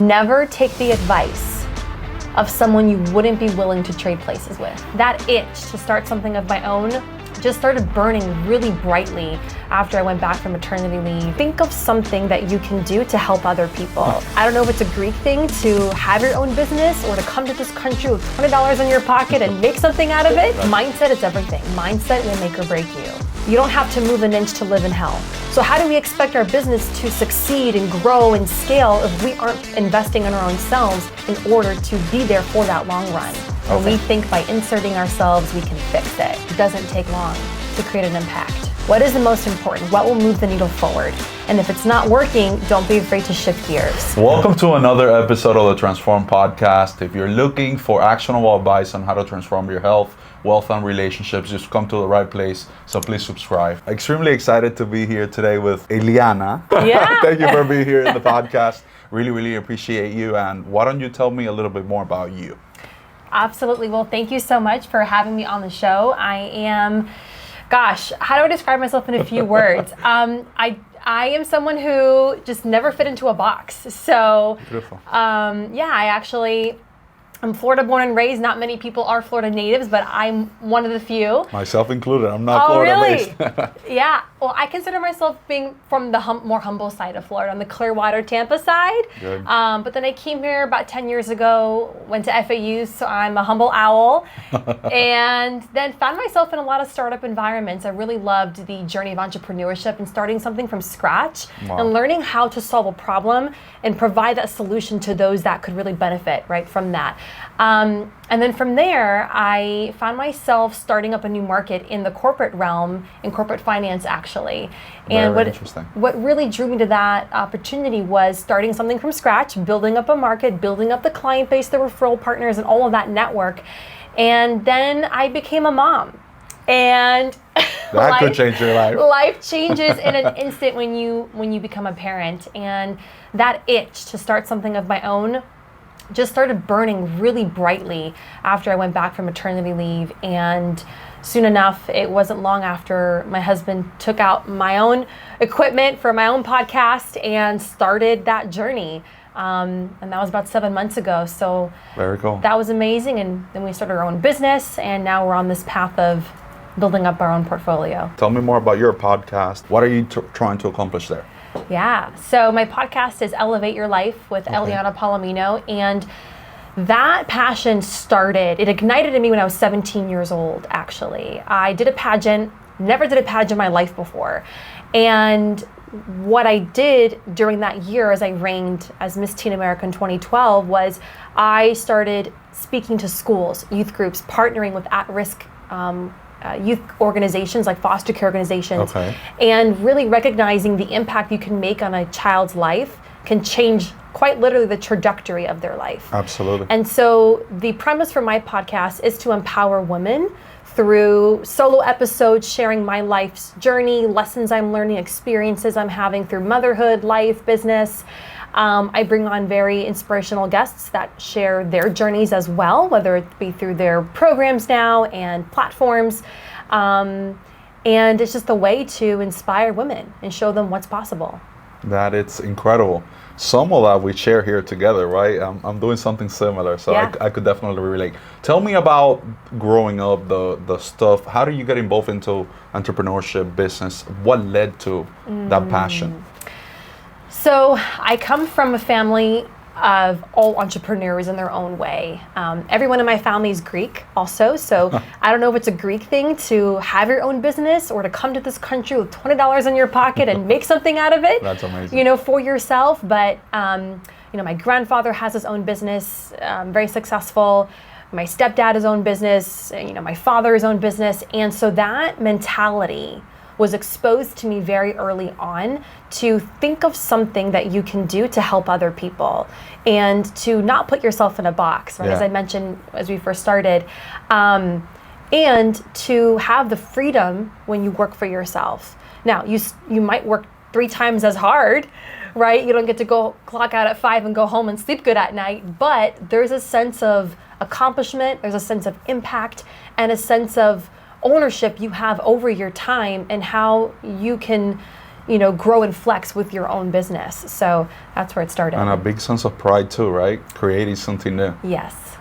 Never take the advice of someone you wouldn't be willing to trade places with. That itch to start something of my own just started burning really brightly after I went back from maternity leave. Think of something that you can do to help other people. I don't know if it's a Greek thing to have your own business or to come to this country with $20 in your pocket and make something out of it. Mindset is everything. Mindset will make or break you. You don't have to move an inch to live in hell. So how do we expect our business to succeed and grow and scale if we aren't investing in our own selves in order to be there for that long run? When we think by inserting ourselves, we can fix it. It doesn't take long to create an impact. What is the most important? What will move the needle forward? And if it's not working, don't be afraid to shift gears. Welcome to another episode of the Transform Podcast. If you're looking for actionable advice on how to transform your health, wealth, and relationships, just come to the right place. So please subscribe. Extremely excited to be here today with Eleana. Yeah. Thank you for being here in the podcast. Really appreciate you. And why don't you tell me a little bit more about you? Absolutely. Well, thank you so much for having me on the show. I am, how do I describe myself in a few words? I am someone who just never fit into a box. So, Beautiful. I'm Florida born and raised. Not many people are Florida natives, but I'm one of the few. Myself included. I'm not Florida really? based. Yeah. Well, I consider myself being from the more humble side of Florida, on the Clearwater, Tampa side. Good. But then I came here about 10 years ago, went to FAU, so I'm a humble owl. And then found myself in a lot of startup environments. I really loved the journey of entrepreneurship and starting something from scratch. Wow. And learning how to solve a problem and provide that solution to those that could really benefit right from that. And then from there, I found myself starting up a new market in the corporate realm, in corporate finance, actually. And Very interesting. What really drew me to that opportunity was starting something from scratch, building up a market, building up the client base, the referral partners, and all of that network. And then I became a mom. And that could change your life. Life changes in an instant when you become a parent. And that itch to start something of my own just started burning really brightly after I went back from maternity leave. And soon enough, it wasn't long after my husband took out my own equipment for my own podcast and started that journey. And that was about 7 months ago. So very cool. That was amazing. And then we started our own business, and now we're on this path of building up our own portfolio. Tell me more about your podcast. What are you trying to accomplish there? Yeah, so my podcast is Elevate Your Life with Eleana Palomino, and that passion it ignited in me when I was 17 years old, actually. I did a pageant, never did a pageant in my life before, and what I did during that year as I reigned as Miss Teen America in 2012 was I started speaking to schools, youth groups, partnering with at-risk youth organizations like foster care organizations, and really recognizing the impact you can make on a child's life can change quite literally the trajectory of their life. Absolutely. And so the premise for my podcast is to empower women through solo episodes, sharing my life's journey, lessons I'm learning, experiences I'm having through motherhood, life, business. I bring on very inspirational guests that share their journeys as well, whether it be through their programs now and platforms. And it's just a way to inspire women and show them what's possible. That it's incredible. Some of that we share here together, right? I'm doing something similar, so yeah. I could definitely relate. Tell me about growing up, the stuff. How do you get involved into entrepreneurship, business? What led to that passion? So I come from a family of all entrepreneurs in their own way. Everyone in my family is Greek also, so I don't know if it's a Greek thing to have your own business or to come to this country with $20 in your pocket and make something out of it. That's amazing. For yourself. But my grandfather has his own business, very successful. My stepdad has his own business, my father his own business. And so that mentality was exposed to me very early on to think of something that you can do to help other people and to not put yourself in a box, right? Yeah. As I mentioned as we first started, and to have the freedom when you work for yourself. Now, you might work 3 times as hard, right? You don't get to go clock out at 5 and go home and sleep good at night, but there's a sense of accomplishment, there's a sense of impact, and a sense of ownership you have over your time and how you can grow and flex with your own business. So that's where it started. And a big sense of pride too, right? Creating something new. Yes.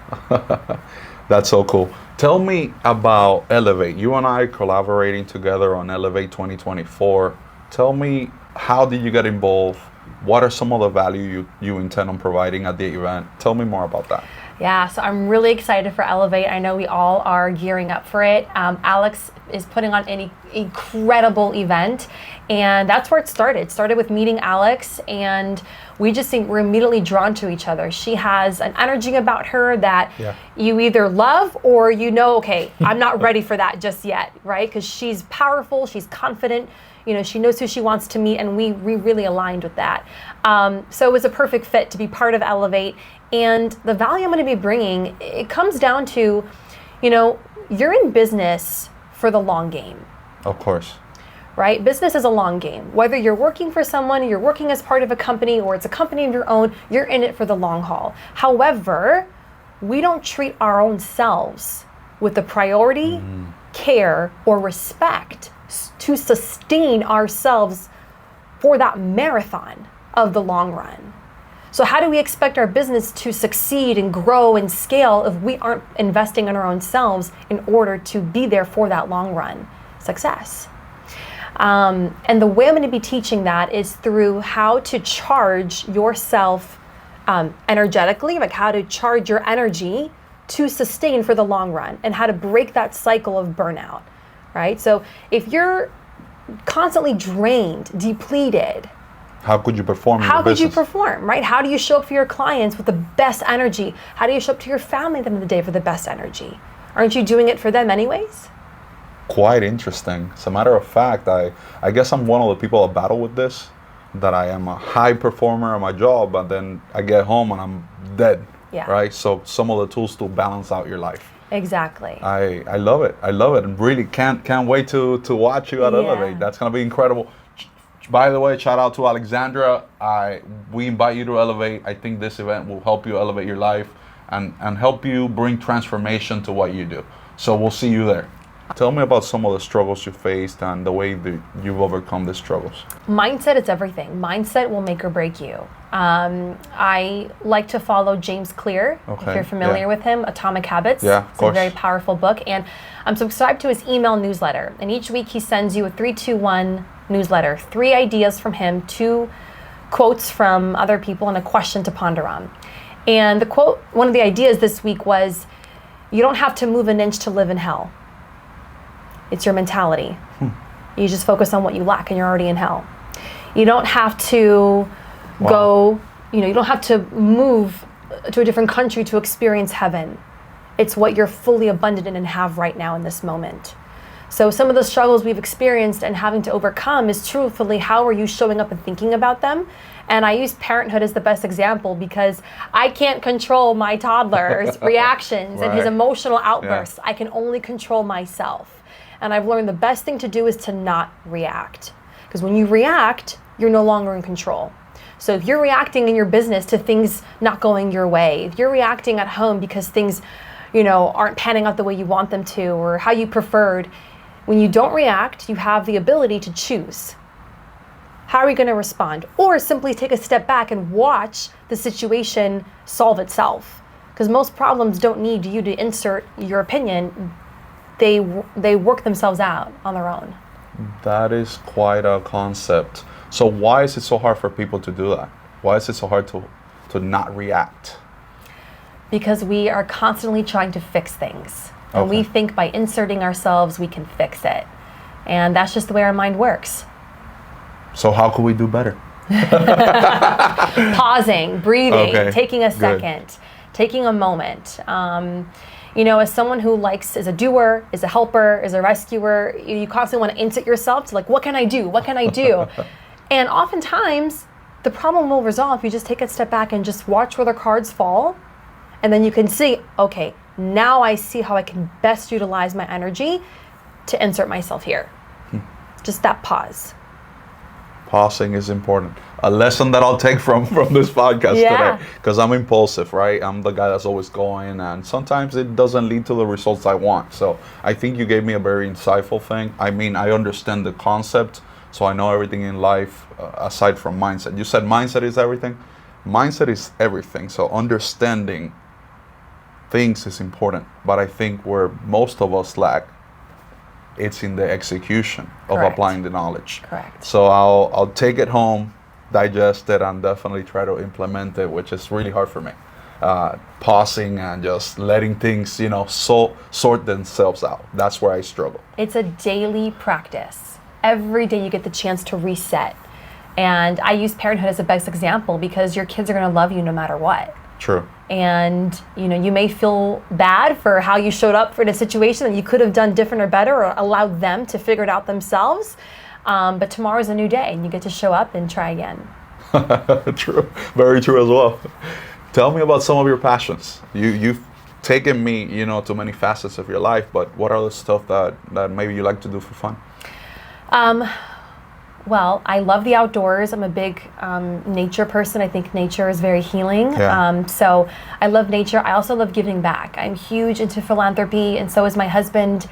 That's so cool. Tell me about Elevate. You and I collaborating together on Elevate 2024. Tell me, how did you get involved? What are some of the value you intend on providing at the event? Tell me more about that. Yeah, so I'm really excited for Elevate. I know we all are gearing up for it. Alex is putting on an incredible event, and that's where it started. It started with meeting Alex, and we just think we're immediately drawn to each other. She has an energy about her that you either love or okay, I'm not ready for that just yet, right? Because she's powerful, she's confident, she knows who she wants to meet, and we really aligned with that. So it was a perfect fit to be part of Elevate. And the value I'm going to be bringing, it comes down to, you're in business for the long game. Of course. Right? Business is a long game. Whether you're working for someone, you're working as part of a company, or it's a company of your own, you're in it for the long haul. However, we don't treat our own selves with the priority, care, or respect to sustain ourselves for that marathon of the long run. So how do we expect our business to succeed and grow and scale if we aren't investing in our own selves in order to be there for that long run success? And the way I'm going to be teaching that is through how to charge yourself energetically, like how to charge your energy to sustain for the long run, and how to break that cycle of burnout, right? So if you're constantly drained, depleted, how could you perform? How could you perform, right? How do you show up for your clients with the best energy? How do you show up to your family at the end of the day for the best energy? Aren't you doing it for them anyways? Quite interesting. As a matter of fact, I guess I'm one of the people that battle with this, that I am a high performer at my job, but then I get home and I'm dead, right? So some of the tools to balance out your life. Exactly. I love it. I love it. And really can't wait to watch you at Elevate. That's going to be incredible. By the way, shout out to Alexandra. We invite you to Elevate. I think this event will help you elevate your life and help you bring transformation to what you do. So we'll see you there. Tell me about some of the struggles you faced and the way that you've overcome the struggles. Mindset is everything. Mindset will make or break you. I like to follow James Clear, if you're familiar with him, Atomic Habits. It's a very powerful book. And I'm subscribed to his email newsletter. And each week he sends you a 3-2-1 newsletter, 3 ideas from him, 2 quotes from other people, and a question to ponder on. And the quote, one of the ideas this week was, you don't have to move an inch to live in hell. It's your mentality. You just focus on what you lack and you're already in hell. You don't have to go, you don't have to move to a different country to experience heaven. It's what you're fully abundant in and have right now in this moment. So some of the struggles we've experienced and having to overcome is truthfully, how are you showing up and thinking about them? And I use parenthood as the best example because I can't control my toddler's reactions and his emotional outbursts. I can only control myself. And I've learned the best thing to do is to not react. Because when you react, you're no longer in control. So if you're reacting in your business to things not going your way, if you're reacting at home because things, aren't panning out the way you want them to or how you preferred, when you don't react, you have the ability to choose. How are you going to respond? Or simply take a step back and watch the situation solve itself. Because most problems don't need you to insert your opinion. They work themselves out on their own. That is quite a concept. So why is it so hard for people to do that? Why is it so hard to not react? Because we are constantly trying to fix things. And we think by inserting ourselves, we can fix it. And that's just the way our mind works. So how can we do better? Pausing, breathing, taking a second, taking a moment. As someone who is a doer, is a helper, is a rescuer, you constantly want to insert yourself to what can I do? What can I do? And oftentimes, the problem will resolve if you just take a step back and just watch where the cards fall. And then you can see, okay, now I see how I can best utilize my energy to insert myself here. Just that pause. Pausing is important. A lesson that I'll take from this podcast today, because I'm impulsive, right? I'm the guy that's always going, and sometimes it doesn't lead to the results I want. So I think you gave me a very insightful thing. I mean, I understand the concept, So I know everything in life aside from mindset. You said mindset is everything. Mindset is everything. So understanding things is important. But I think where most of us lack, it's in the execution of Correct. applying the knowledge. Correct. So I'll take it home, digest it, and definitely try to implement it, which is really hard for me. Pausing and just letting things, sort themselves out. That's where I struggle. It's a daily practice. Every day you get the chance to reset. And I use parenthood as a best example because your kids are going to love you no matter what. True. And you may feel bad for how you showed up for the situation that you could have done different or better or allowed them to figure it out themselves. But tomorrow's a new day and you get to show up and try again. True. Very true as well. Tell me about some of your passions. You've taken me, to many facets of your life, but what are the stuff that maybe you like to do for fun? Well, I love the outdoors. I'm a big nature person. I think nature is very healing. Yeah. So I love nature. I also love giving back. I'm huge into philanthropy, and so is my husband.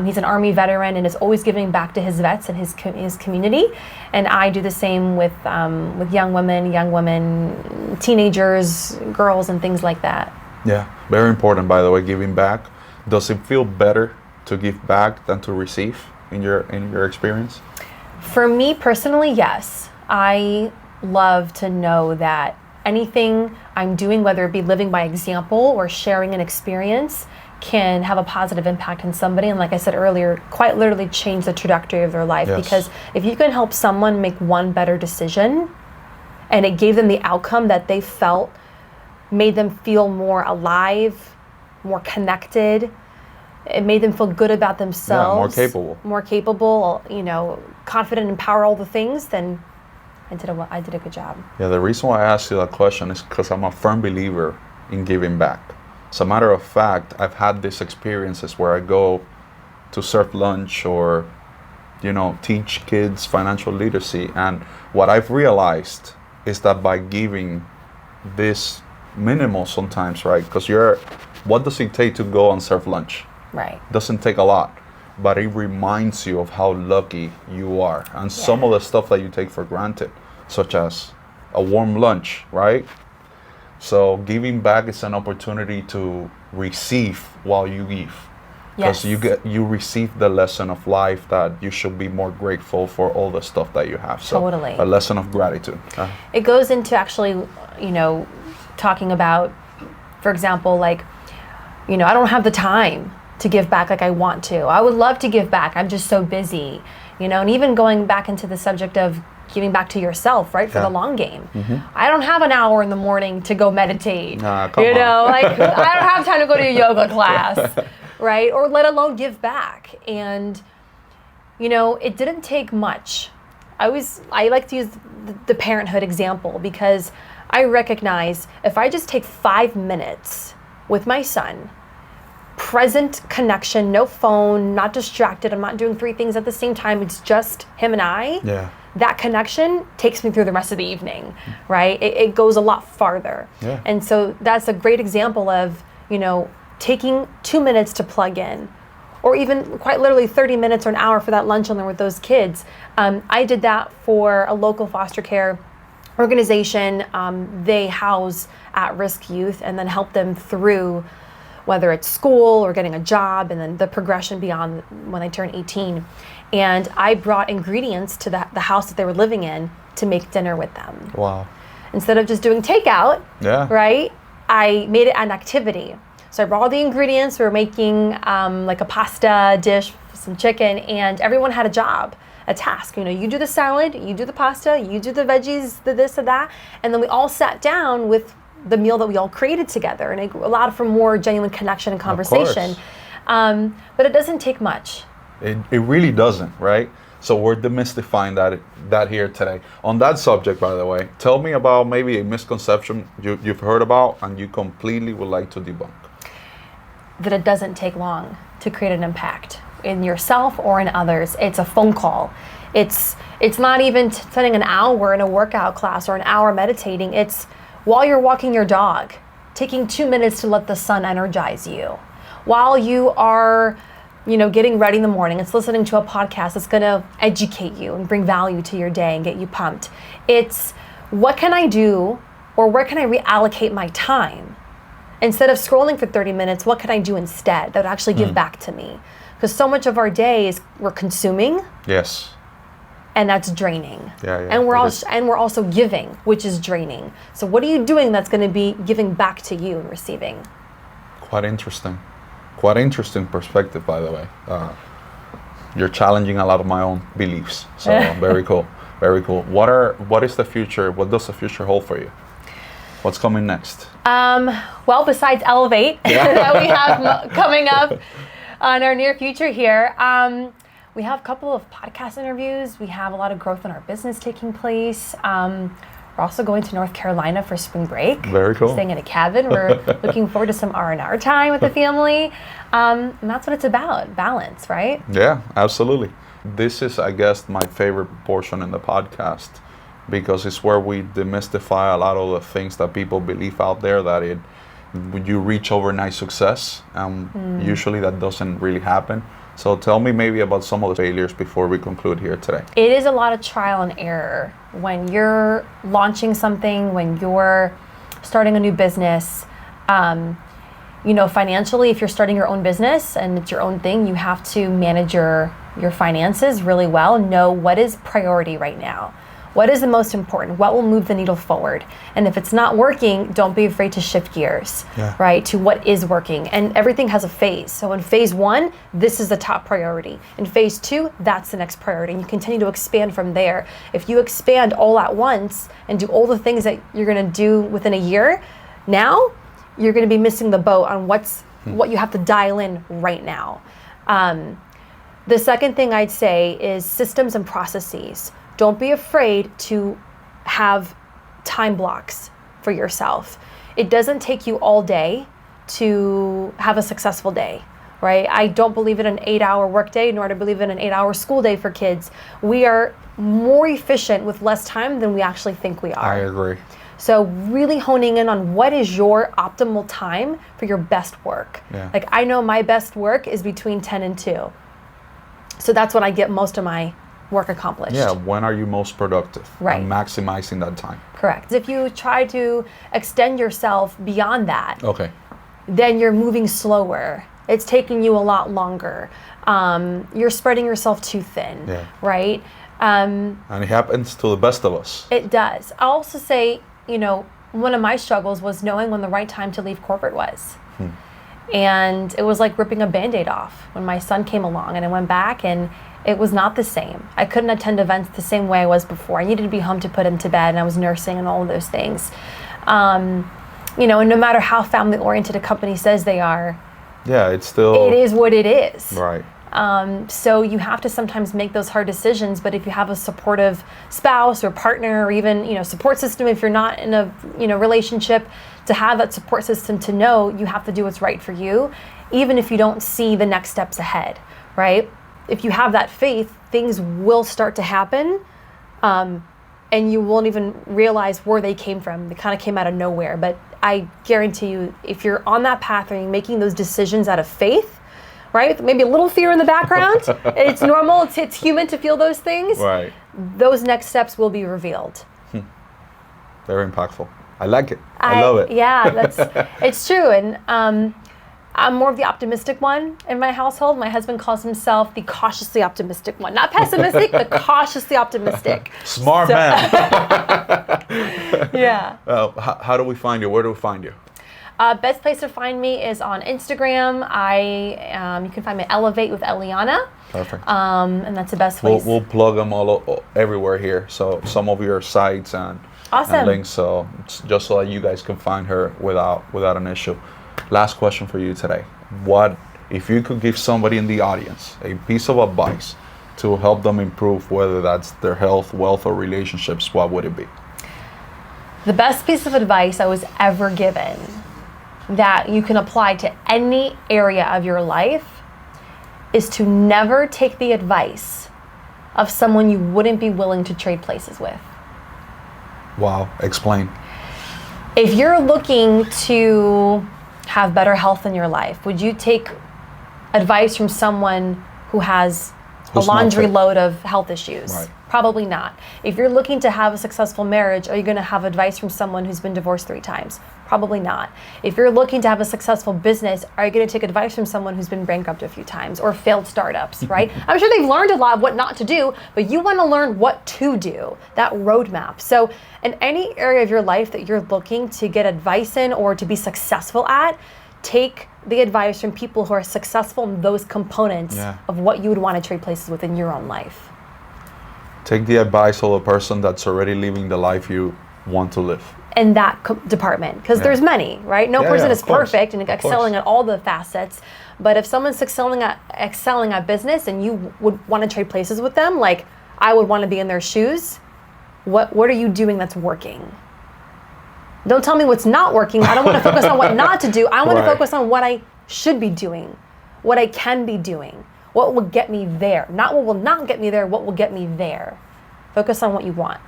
He's an Army veteran and is always giving back to his vets and his community. And I do the same with young women, teenagers, girls, and things like that. Yeah, very important, by the way, giving back. Does it feel better to give back than to receive in your experience? For me personally, yes. I love to know that anything I'm doing, whether it be living by example or sharing an experience, can have a positive impact on somebody. And like I said earlier, quite literally change the trajectory of their life. Yes. Because if you can help someone make one better decision and it gave them the outcome that they felt, made them feel more alive, more connected, it made them feel good about themselves. Yeah, more capable, confident and power, all the things, then I did a good job. Yeah, the reason why I asked you that question is because I'm a firm believer in giving back. As a matter of fact, I've had these experiences where I go to serve lunch or, teach kids financial literacy. And what I've realized is that by giving this minimal sometimes, right? Because what does it take to go and serve lunch? Right. Doesn't take a lot, but it reminds you of how lucky you are and some of the stuff that you take for granted, such as a warm lunch, right? So giving back is an opportunity to receive while you give. Because you receive the lesson of life that you should be more grateful for all the stuff that you have. So totally. A lesson of gratitude. It goes into actually, talking about, for example, I don't have the time to give back like I want to. I would love to give back. I'm just so busy, and even going back into the subject of giving back to yourself, right? For the long game. Mm-hmm. I don't have an hour in the morning to go meditate. Come on. I don't have time to go to a yoga class, right? Or let alone give back. And, it didn't take much. I like to use the parenthood example because I recognize if I just take 5 minutes with my son, present connection, no phone, not distracted, I'm not doing 3 things at the same time, it's just him and I. Yeah. That connection takes me through the rest of the evening, right? It goes a lot farther. Yeah. And so that's a great example of, taking 2 minutes to plug in, or even quite literally 30 minutes or an hour for that lunch and learn with those kids. I did that for a local foster care organization. They house at-risk youth and then help them through whether it's school or getting a job and then the progression beyond when they turn 18. And I brought ingredients to the house that they were living in to make dinner with them. Wow. Instead of just doing takeout, right? I made it an activity. So I brought all the ingredients. We were making like a pasta dish, some chicken, and everyone had a job, a task. You do the salad, you do the pasta, you do the veggies, the this and that, and then we all sat down with the meal that we all created together, and it allowed for more genuine connection and conversation. But it doesn't take much. It really doesn't, right? So we're demystifying that here today. On that subject, by the way, tell me about maybe a misconception you've heard about and you completely would like to debunk. That it doesn't take long to create an impact in yourself or in others. It's a phone call. It's not even spending an hour in a workout class or an hour meditating. It's while you're walking your dog, taking 2 minutes to let the sun energize you. While you are getting ready in the morning. It's listening to a podcast that's going to educate you and bring value to your day and get you pumped. It's what can I do, or where can I reallocate my time? Instead of scrolling for 30 minutes, what can I do instead that would actually give back to me? Because so much of our day is we're consuming. Yes. And that's draining. Yeah. And we're also giving, which is draining. So what are you doing that's going to be giving back to you and receiving? Quite interesting perspective, by the way. You're challenging a lot of my own beliefs. So very cool. What is the future? What does the future hold for you? What's coming next? Well, besides Elevate that we have coming up on our near future here, we have a couple of podcast interviews. We have a lot of growth in our business taking place. We're also going to North Carolina for spring break. Very cool. Staying in a cabin. We're looking forward to some R&R time with the family. And that's what it's about, balance, right? Yeah, absolutely. This is, I guess, my favorite portion in the podcast, because it's where we demystify a lot of the things that people believe out there, that you reach overnight success. Usually that doesn't really happen. So tell me maybe about some of the failures before we conclude here today. It is a lot of trial and error. When you're launching something, when you're starting a new business, financially, if you're starting your own business and it's your own thing, you have to manage your finances really well, know what is priority right now. What is the most important? What will move the needle forward? And if it's not working, don't be afraid to shift gears, right, to what is working. And everything has a phase. So in phase 1, this is the top priority. In phase 2, that's the next priority. And you continue to expand from there. If you expand all at once and do all the things that you're going to do within a year, now you're going to be missing the boat on what you have to dial in right now. The second thing I'd say is systems and processes. Don't be afraid to have time blocks for yourself. It doesn't take you all day to have a successful day, right? I don't believe in an 8-hour workday, nor do I believe in an 8-hour school day for kids. We are more efficient with less time than we actually think we are. I agree. So really honing in on what is your optimal time for your best work. Yeah. Like I know my best work is between 10 and 2. So that's when I get most of my work accomplished. Yeah, when are you most productive? Right. And maximizing that time. Correct. If you try to extend yourself beyond that, then you're moving slower. It's taking you a lot longer. You're spreading yourself too thin, right? And it happens to the best of us. It does. I'll also say, one of my struggles was knowing when the right time to leave corporate was. And it was like ripping a Band-Aid off when my son came along, and I went back and it was not the same. I couldn't attend events the same way I was before. I needed to be home to put him to bed, and I was nursing and all of those things. And no matter how family-oriented a company says they are, it is what it is. Right. So you have to sometimes make those hard decisions, but if you have a supportive spouse or partner, or even, support system, if you're not in a, relationship, to have that support system to know you have to do what's right for you, even if you don't see the next steps ahead, right? If you have that faith, things will start to happen, and you won't even realize where they came from. They kind of came out of nowhere. But I guarantee you, if you're on that path and you're making those decisions out of faith, right? Maybe a little fear in the background. It's normal. It's human to feel those things. Right. Those next steps will be revealed. Very impactful. I like it. I love it. Yeah, it's true. And I'm more of the optimistic one in my household. My husband calls himself the cautiously optimistic one. Not pessimistic, but cautiously optimistic. Smart man. Yeah. How do we find you? Where do we find you? Best place to find me is on Instagram. You can find me Elevate with Eleana. Perfect. And that's the best place. We'll plug them all everywhere here. So some of your sites and links. So just so that you guys can find her without an issue. Last question for you today. What if you could give somebody in the audience a piece of advice to help them improve, whether that's their health, wealth, or relationships, what would it be? The best piece of advice I was ever given that you can apply to any area of your life is to never take the advice of someone you wouldn't be willing to trade places with. Wow, explain. If you're looking to have better health in your life, would you take advice from someone who has Who's a not laundry fit. load of health issues? Right. Probably not. If you're looking to have a successful marriage, are you going to have advice from someone who's been divorced 3 times? Probably not. If you're looking to have a successful business, are you going to take advice from someone who's been bankrupt a few times or failed startups, right? I'm sure they've learned a lot of what not to do, but you want to learn what to do, that roadmap. So in any area of your life that you're looking to get advice in or to be successful at, take the advice from people who are successful in those components of what you would want to trade places with in your own life. Take the advice of a person that's already living the life you want to live. In that department, because there's many, right? No person is perfect and excelling at all the facets. But if someone's excelling at business and you would want to trade places with them, like I would want to be in their shoes, what are you doing that's working? Don't tell me what's not working. I don't want to focus on what not to do. I want to focus on what I should be doing, what I can be doing, what will get me there. Not what will not get me there, what will get me there. Focus on what you want.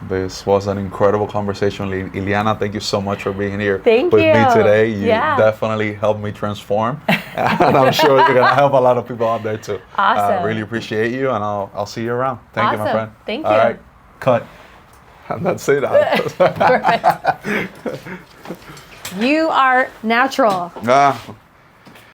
This was an incredible conversation. Eleana, thank you so much for being here with me today. You definitely helped me transform. And I'm sure you're going to help a lot of people out there too. Awesome. I really appreciate you, and I'll see you around. Thank you, my friend. Thank you. All right, cut. And that's it. You are natural.